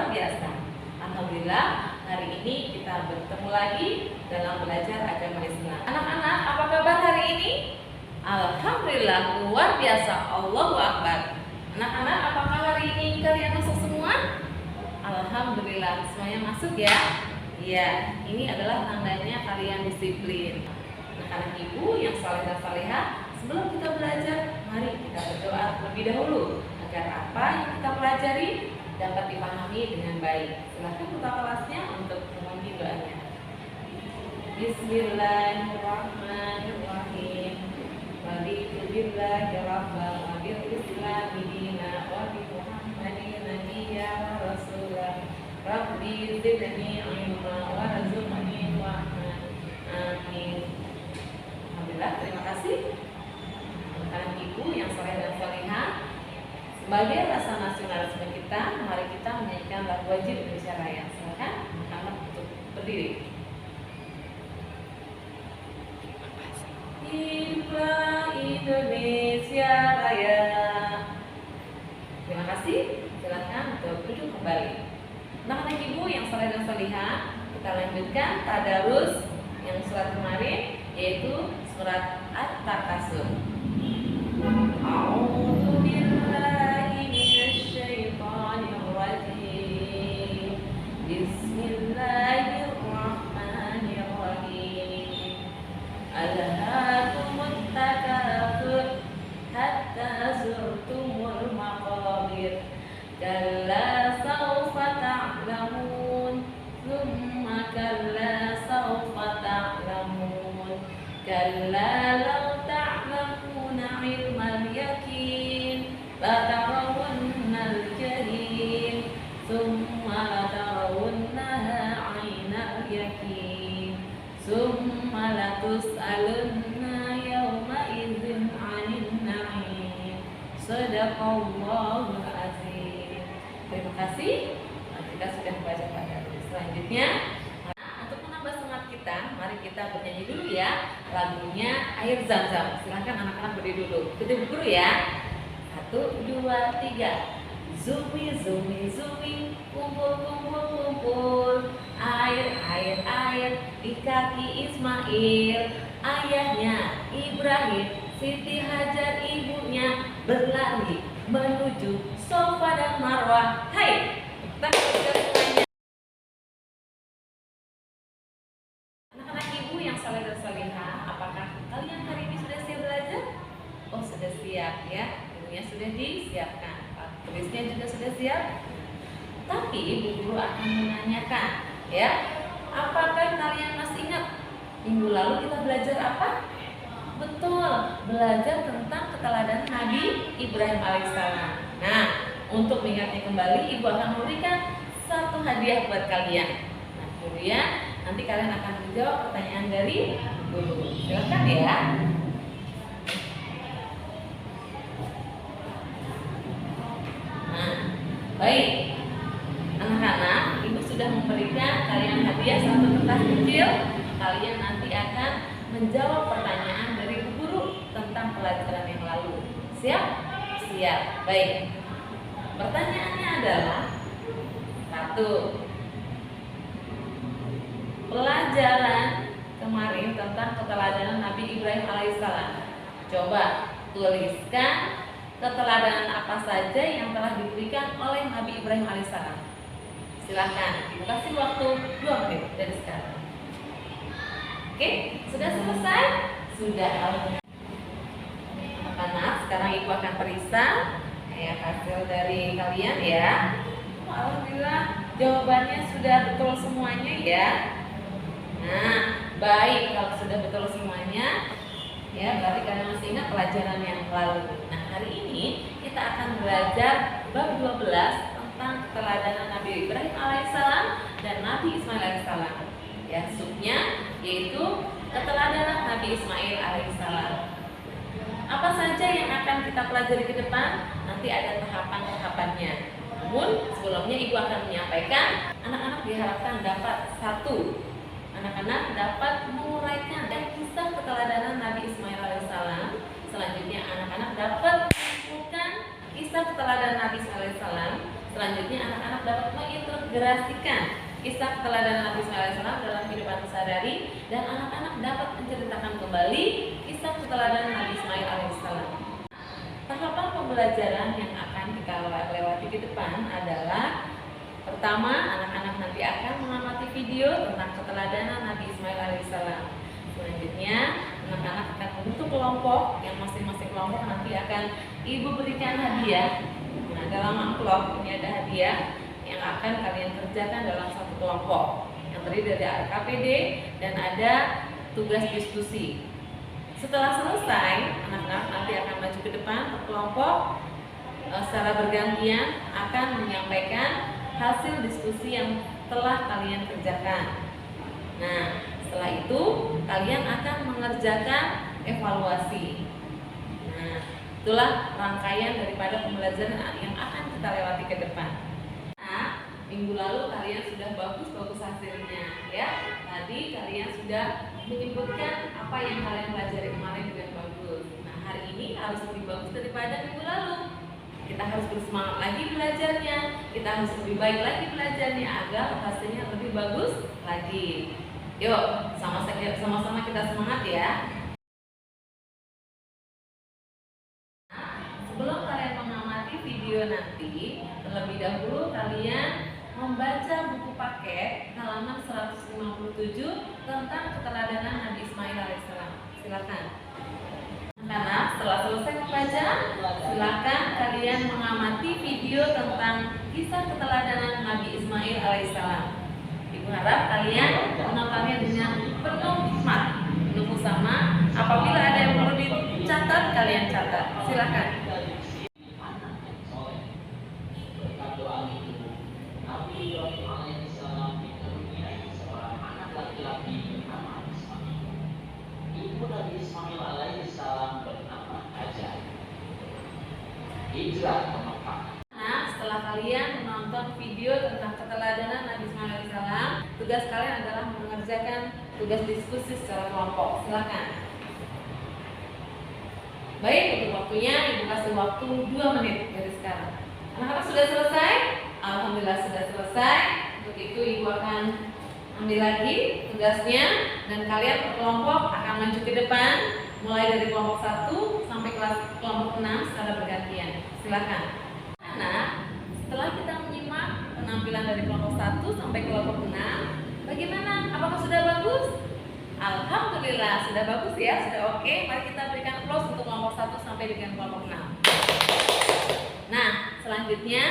luar biasa. Alhamdulillah, hari ini kita bertemu lagi dalam belajar agama Islam. Anak-anak, apa kabar hari ini? Alhamdulillah, luar biasa. Allahu Akbar. Anak-anak, apakah hari ini kalian masuk semua? Alhamdulillah, semuanya masuk ya. Iya, ini adalah tandanya kalian disiplin. Anak-anak ibu yang saleh dan salehah, sebelum kita belajar, mari kita berdoa terlebih dahulu agar apa yang kita pelajari dapat dipahami dengan baik. Silahkan buka kelasnya untuk memimpin doanya. Bismillahirrahmanirrahim. Raditu billahi rabban wa bil islami dina wa bi Muhammadin nabiyya wa rasulah. Rabbi zidni ilma warzuqni fahma. Amin. Alhamdulillah, terima kasih anak ibu yang saleh dan salehah. Sebagai rasa nasionalisme kita, mari kita menyanyikan lagu wajib Indonesia Raya. Silakan anak untuk berdiri. Hiduplah Indonesia Raya. Terima kasih. Silakan untuk duduk kembali. Anak-anak ibu yang saleh dan salehah, kita lanjutkan tadarus yang surat kemarin, yaitu surat At-Takasur. A'udzu billahi minasy syaithanir rajim. Bismillahirrahmanirrahim. Alhaakumut takatsur hatta zurtumul maqabir. Kalla sawfa ta'lamun, tsumma kalla sawfa ta'lamun. Kalla law ta'lamuna ilmal yaqin la tarawunnal jahim, tsumma la tarawunnaha 'ainal yaqin, tsumma la tus'alunna yawma idzin 'anil na'im. Shadaqallahul azim. Terima kasih. Kita sudah membaca pada selanjutnya. Untuk menambah semangat kita, mari kita bernyanyi dulu ya lagunya Air Zam-Zam. Silahkan anak-anak berdiri dulu. Kita guru ya. 1, 2, 3. Zumi, zumi, zumi, kumpul, kumpul, kumpul. Air, air, air di kaki Ismail. Ayahnya Ibrahim, Siti Hajar ibunya berlari menuju Safa dan Marwah. Hai, kita semuanya. Anak-anak ibu yang saleh dan salehah, apakah kalian hari ini sudah siap belajar? Oh, sudah siap ya. Ibunya sudah disiapkan. Tulisnya juga sudah siap. Tapi ibu guru akan menanyakan, ya, apakah kalian masih ingat minggu lalu kita belajar apa? Betul, belajar tentang keteladanan Nabi Ibrahim alaihissalam. Nah, untuk mengingatnya kembali, ibu akan memberikan satu hadiah buat kalian. Nah, kemudian nanti kalian akan menjawab pertanyaan dari guru. Silakan ya. Nah, baik. Anak-anak, ibu sudah memberikan kalian hadiah satu kertas kecil. Kalian nanti akan menjawab pertanyaan dari guru tentang pelajaran yang lalu. Siap? Siap. Baik. Pertanyaannya adalah 1. Pelajaran kemarin tentang keteladanan Nabi Ibrahim alaihissalam. Coba tuliskan keteladanan apa saja yang telah diberikan oleh Nabi Ibrahim alaihissalam. Silahkan, ibu kasih waktu 2 menit dari sekarang. Oke, sudah selesai? Sudah. Anak-anak, sekarang ibu akan periksa hasil dari kalian ya. Alhamdulillah, jawabannya sudah betul semuanya ya. Nah, baik, kalau sudah betul semuanya, ya berarti kalian masih ingat pelajaran yang lalu. Nah, hari ini kita akan belajar bab 12 tentang keteladanan Nabi Ibrahim alaihissalam dan Nabi Ismail alaihissalam. Ya, subnya yaitu keteladanan Nabi Ismail alaihissalam. Apa saja yang akan kita pelajari ke depan? Nanti ada tahapan-tahapannya. Namun sebelumnya ibu akan menyampaikan, anak-anak diharapkan dapat 1. Anak-anak dapat menguraikan dan kisah keteladanan Nabi Ismail alaihissalam. Selanjutnya anak-anak dapat mengumpulkan kisah keteladanan Nabi Ismail alaihissalam. Selanjutnya anak-anak dapat mengintegrasikan kisah keteladanan Nabi Ismail AS dalam kehidupan sehari-hari, dan anak-anak dapat menceritakan kembali kisah keteladanan Nabi Ismail AS. Tahapan pembelajaran yang akan kita lewati ke depan adalah: pertama, anak-anak nanti akan mengamati video tentang keteladanan Nabi Ismail alaihissalam. Selanjutnya, anak-anak akan membentuk kelompok yang masing-masing kelompok nanti akan ibu berikan hadiah. Nah, dalam amplop ini ada hadiah yang akan kalian kerjakan dalam satu kelompok yang terdiri dari KPD dan ada tugas diskusi. Setelah selesai, anak-anak nanti akan maju ke depan ke kelompok secara bergantian akan menyampaikan hasil diskusi yang telah kalian kerjakan. Nah, setelah itu kalian akan mengerjakan evaluasi. Nah, itulah rangkaian daripada pembelajaran yang akan kita lewati ke depan. Nah, minggu lalu kalian sudah bagus-bagus hasilnya, ya. Tadi kalian sudah menyebutkan apa yang kalian pelajari kemarin dengan bagus. Nah, hari ini harus lebih bagus daripada minggu lalu. Kita harus bersemangat lagi belajarnya, kita harus lebih baik lagi belajarnya agar hasilnya lebih bagus lagi. Yuk, sama-sama kita semangat ya. Nah, sebelum kalian mengamati video nanti, terlebih dahulu kalian membaca buku paket halaman 157 tentang keteladanan Nabi Ismail alaihissalam. Silakan. Karena setelah selesai membaca, silakan kalian mengamati video tentang kisah keteladanan Nabi Ismail alaihissalam. Ibu harap kalian menontonnya dengan penuh hikmat, penuh usama. Apabila ada yang perlu dicatat, kalian catat. Silakan. Nabi Ismail alaihissalam bernama Hajar. Hijrah ke Mekah. Nah, setelah kalian menonton video tentang keteladanan Nabi Ismail alaihissalam, tugas kalian adalah mengerjakan tugas diskusi secara kelompok. Silakan. Baik, untuk waktunya ibu kasih waktu 2 menit dari sekarang. Anak-anak sudah selesai? Alhamdulillah sudah selesai. Untuk itu ibu akan ambil lagi tugasnya dan kalian per kelompok akan maju ke depan mulai dari kelompok 1 sampai kelompok 6 secara bergantian. Silakan. Nah, setelah kita menyimak penampilan dari kelompok 1 sampai kelompok 6, bagaimana? Apakah sudah bagus? Alhamdulillah sudah bagus ya, sudah oke. Mari kita berikan applause untuk kelompok 1 sampai dengan kelompok 6. Nah, selanjutnya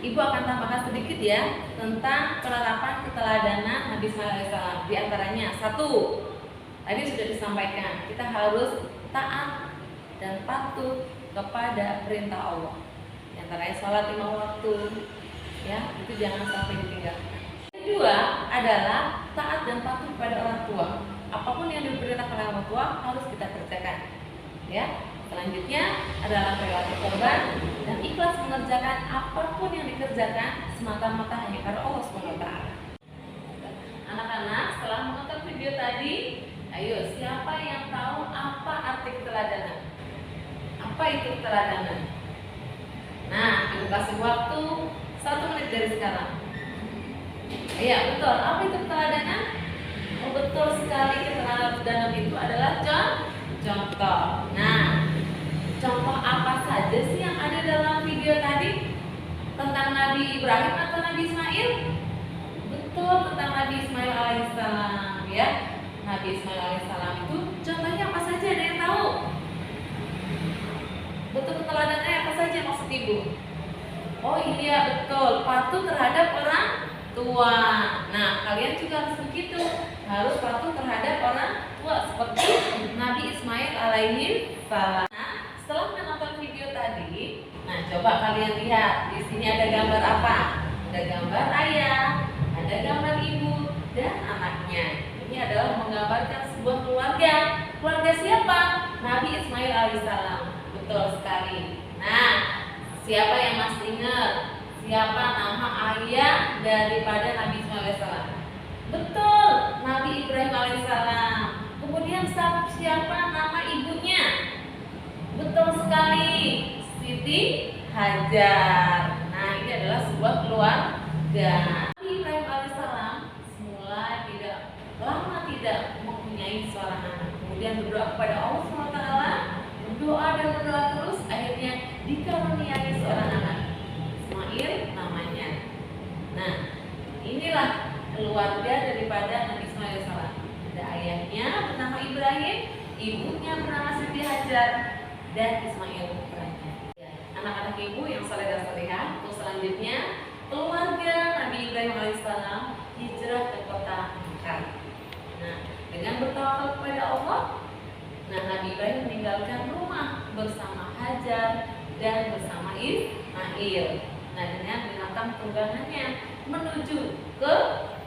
Ibu akan tambahkan sedikit ya tentang penerapan keteladanan Nabi Ismail alaihissalam. Di antaranya 1, tadi sudah disampaikan, kita harus taat dan patuh kepada perintah Allah. Di antaranya sholat 5 waktu, ya itu jangan sampai ditinggalkan. Kedua adalah taat dan patuh kepada orang tua. Apapun yang diperintahkan oleh orang tua harus kita kerjakan. Ya. Selanjutnya adalah perilaku korban dan ikhlas mengerjakan apapun yang dikerjakan semata-mata hanya karena Allah SWT. Anak-anak, setelah menonton video tadi, ayo siapa yang tahu apa arti keteladanan? Apa itu keteladanan? Nah, ibu kasih waktu 1 menit dari sekarang. Iya, betul. Apa itu keteladanan? Oh, betul sekali, keteladanan itu adalah contoh. Nah, contoh apa saja sih yang ada dalam video tadi? Tentang Nabi Ibrahim atau Nabi Ismail? Betul, tentang Nabi Ismail alaihissalam ya. Nabi Ismail alaihissalam itu contohnya apa saja, ada yang tahu? Betul, keteladanannya apa saja maksud ibu? Oh iya betul, patuh terhadap orang tua. Nah, kalian juga harus begitu, harus patuh terhadap orang tua seperti Nabi Ismail alaihissalam. Setelah menonton video tadi, nah coba kalian lihat di sini ada gambar apa? Ada gambar ayah, ada gambar ibu dan anaknya. Ini adalah menggambarkan sebuah keluarga. Keluarga siapa? Nabi Ismail alaihissalam. Betul sekali. Nah, siapa yang masih ingat siapa nama ayah daripada Nabi Ismail alaihissalam? Betul, Nabi Ibrahim alaihissalam. Kemudian siapa nama ibunya? Betul sekali, Siti Hajar. Nah, ini adalah sebuah keluarga. Nabi Ibrahim alaihissalam semula lama tidak mempunyai seorang anak. Kemudian berdoa kepada Allah SWT, berdoa dan berdoa terus, akhirnya dikaruniai seorang anak, Ismail namanya. Nah, inilah keluarga daripada Nabi Ismail alaihissalam. Ada ayahnya bernama Ibrahim, ibunya bernama Siti Hajar, dan Ismail putranya. Anak-anak ibu yang saleh dan salehah, untuk selanjutnya keluarga Nabi Ibrahim alaihissalam hijrah ke kota Mekah. Nah, dengan bertawakal kepada Allah, Nabi Ibrahim meninggalkan rumah bersama Hajar dan bersama Ismail. Nah, dengan binatang tunggangannya menuju ke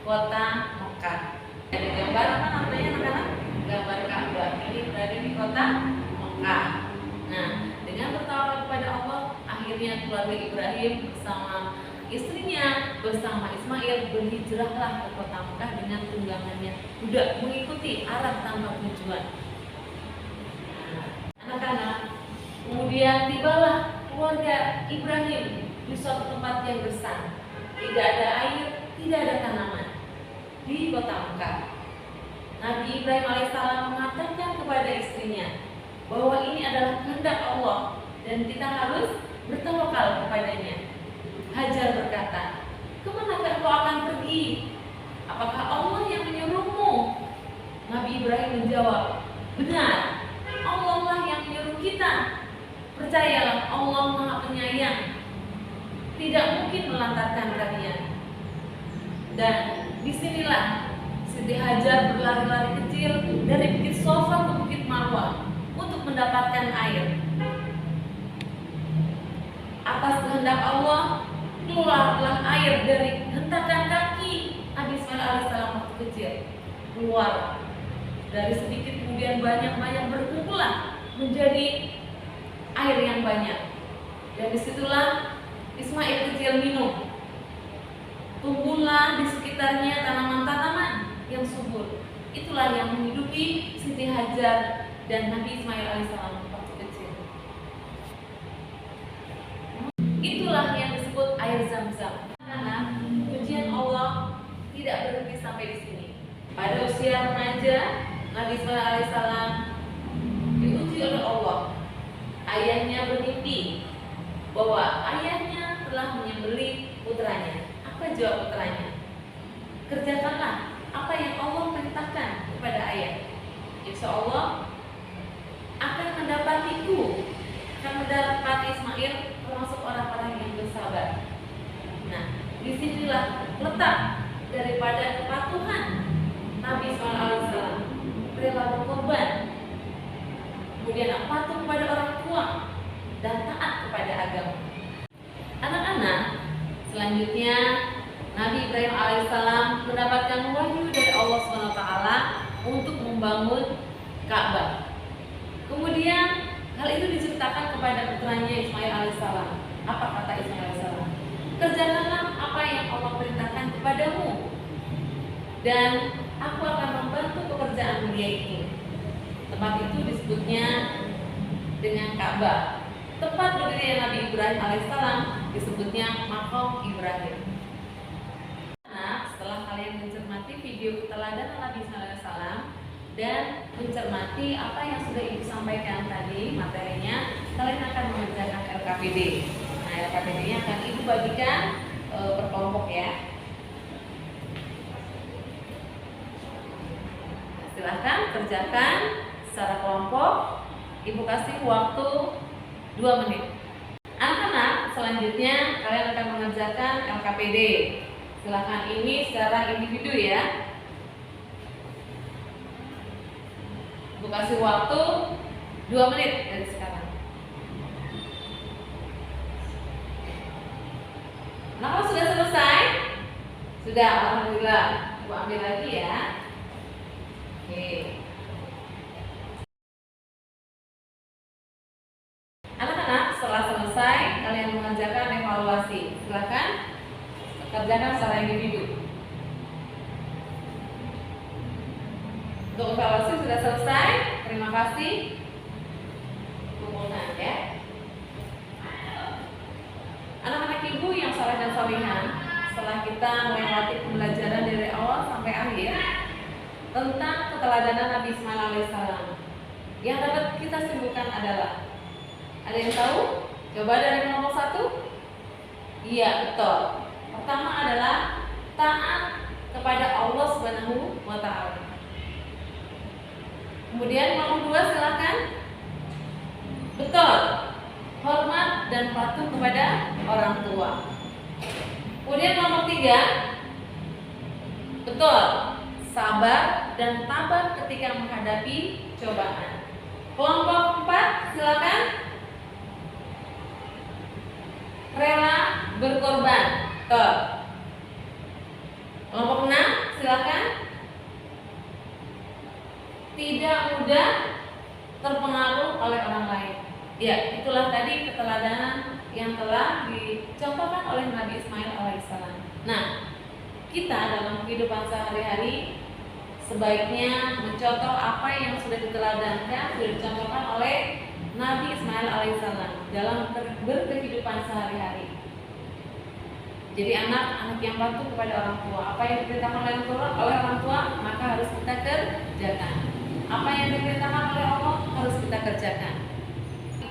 kota Mekah. Ada gambar apa namanya anak-anak? Gambar Ka'bah. Ini berada di kota Mekah. Nah, dengan bertawakal kepada Allah, akhirnya keluarga Ibrahim bersama istrinya bersama Ismail berhijrahlah ke kota Mekah dengan tunggangannya, sudah mengikuti arah tanpa tujuan. Anak-anak, kemudian tibalah keluarga Ibrahim di suatu tempat yang gersang, tidak ada air, tidak ada tanaman di kota Mekah. Nabi Ibrahim alaihissalam mengatakan kepada istrinya bahwa ini adalah kehendak Allah dan kita harus bertawakal kepadanya. Hajar berkata, "Kemanakah kau akan pergi? Apakah Allah yang menyuruhmu?" Nabi Ibrahim menjawab, "Benar, Allah lah yang menyuruh kita. Percayalah, Allah Maha Penyayang, tidak mungkin melantarkan kalian." Dan disinilah Siti Hajar berlari-lari kecil dari Bukit Sofa ke Bukit Marwah untuk mendapatkan air. Atas kehendak Allah, keluarlah air dari hentakan kaki Nabi Ismail alaihissalam waktu kecil. Keluar dari sedikit kemudian banyak berkumpullah menjadi air yang banyak. Dan disitulah Ismail kecil minum. Tumbuhlah di sekitarnya tanaman-tanaman yang subur. Itulah yang menghidupi Siti Hajar dan Nabi Ismail alaihissalam waktu kecil. Itulah yang disebut air Zam-Zam. Karena ujian Allah tidak berhenti sampai di sini. Pada usia remaja, Nabi Ismail alaihissalam diuji oleh Allah. Ayahnya bermimpi bahwa ayahnya telah menyembelih putranya. Apa jawab putranya? "Kerjakanlah apa yang Allah perintahkan kepada ayah. Insya Allah akan mendapatiku, akan mendapati Ismail termasuk orang-orang yang bersabar." Nah, disinilah letak daripada kepatuhan Nabi Ismail alaihissalam, rela berkorban, kemudian patuh kepada orang tua dan taat kepada agama. Anak-anak, selanjutnya Nabi Ibrahim alaihissalam mendapatkan wahyu dari Allah SWT untuk membangun Ka'bah. Kemudian hal itu diceritakan kepada putranya Ismail alaihissalam. Apa kata Ismail alaihissalam? "Kerjakanlah apa yang Allah perintahkan kepadamu, dan aku akan membantu pekerjaan mulia itu." Tempat itu disebutnya dengan Ka'bah. Tempat berdiri Nabi Ibrahim alaihissalam disebutnya Maqam Ibrahim. Nah, setelah kalian mencermati video keteladanan Nabi Ismail alaihissalam dan mencermati apa yang sudah Ibu sampaikan tadi materinya, kalian akan mengerjakan LKPD. Nah, LKPD-nya akan Ibu bagikan per kelompok ya. Silahkan kerjakan secara kelompok. Ibu kasih waktu 2 menit. Anak-anak, selanjutnya kalian akan mengerjakan LKPD. Silahkan ini secara individu ya. Ibu kasih waktu 2 menit dari sekarang. Anak-anak sudah selesai? Sudah, alhamdulillah. Ibu ambil lagi ya. Oke. Anak-anak, setelah selesai kalian mengerjakan evaluasi. Silakan kerjakan secara individu. Untuk evaluasi sudah selesai. Terima kasih. Kumpulkan ya. Anak-anak Ibu ibu yang saleh dan salihah, setelah kita melewati pembelajaran dari awal sampai akhir tentang keteladanan Nabi Ismail alaihissalam, yang dapat kita simpulkan adalah, ada yang tahu? Coba dari nomor 1. Iya, betul. Pertama adalah taat kepada Allah Subhanahu wa taala. Kemudian nomor 2 silakan. Betul. Hormat dan patuh kepada orang tua. Kemudian nomor 3. Betul. Sabar dan tabah ketika menghadapi cobaan. Kelompok 4 silakan. Rela berkorban. Betul. Kelompok 6 silakan. Tidak mudah terpengaruh oleh orang lain. Ya, itulah tadi keteladanan yang telah dicontohkan oleh Nabi Ismail alaihissalam. Nah, kita dalam kehidupan sehari-hari sebaiknya mencontoh apa yang sudah diteladankan, sudah dicontohkan oleh Nabi Ismail alaihissalam dalam berkehidupan sehari-hari. Jadi anak yang patuh kepada orang tua, apa yang diperintahkan oleh orang tua maka harus kita kerjakan. Apa yang diperintahkan oleh Allah harus kita kerjakan.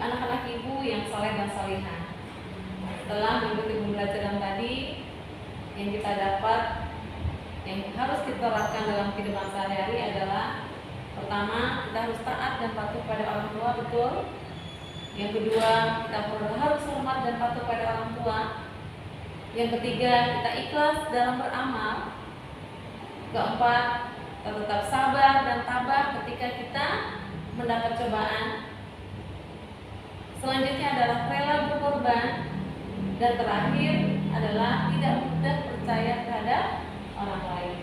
Anak-anak ibu yang saleh dan salihah, setelah mengikuti pembelajaran tadi yang kita dapat, yang harus kita terapkan dalam kehidupan sehari-hari adalah, pertama, kita harus taat dan patuh pada orang tua, betul. Yang kedua, kita harus hormat dan patuh pada orang tua. Yang ketiga, kita ikhlas dalam beramal. Keempat, kita tetap sabar dan tabah ketika kita mendapat cobaan. Selanjutnya adalah rela berkorban. Dan terakhir adalah tidak mudah percaya terhadap orang lain.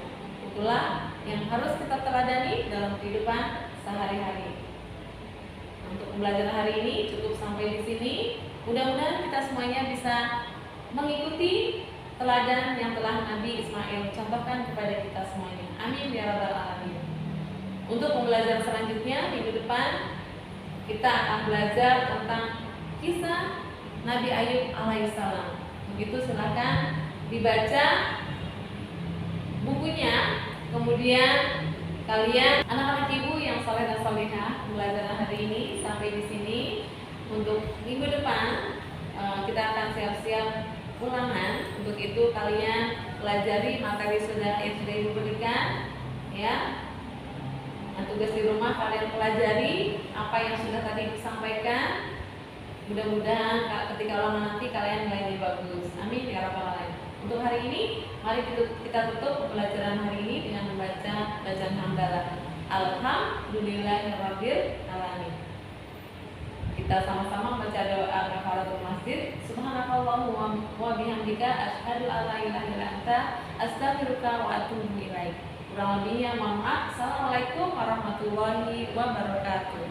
Itulah yang harus kita teladani dalam kehidupan sehari-hari. Untuk pembelajaran hari ini cukup sampai di sini. Mudah-mudahan kita semuanya bisa mengikuti teladan yang telah Nabi Ismail contohkan kepada kita semuanya. Amin ya rabbal alamin. Untuk pembelajaran selanjutnya minggu depan kita akan belajar tentang kisah Nabi Ayub alaihissalam. Begitu, silakan dibaca bukunya. Kemudian kalian anak-anak ibu yang saleh dan salihah, pembelajaran hari ini sampai di sini. Untuk minggu depan kita akan siap-siap ulangan. Untuk itu kalian pelajari materi sudah ibu berikan, ya. Nah, tugas di rumah kalian pelajari apa yang sudah tadi disampaikan. Mudah-mudahan ketika ulangan nanti kalian nilainya bagus. Amin ya rabbal alamin. Untuk hari ini, mari kita tutup pembelajaran hari ini dengan membaca bacaan hamdalah. Alhamdulillahirabbil alamin. Kita sama-sama membaca doa kafaratul masjid. Subhanakallahumma wa bihamdika asyhadu an la ilaha illa anta astaghfiruka wa atubu ilaik. Kurang lebihnya mohon maaf. Assalamualaikum warahmatullahi wabarakatuh.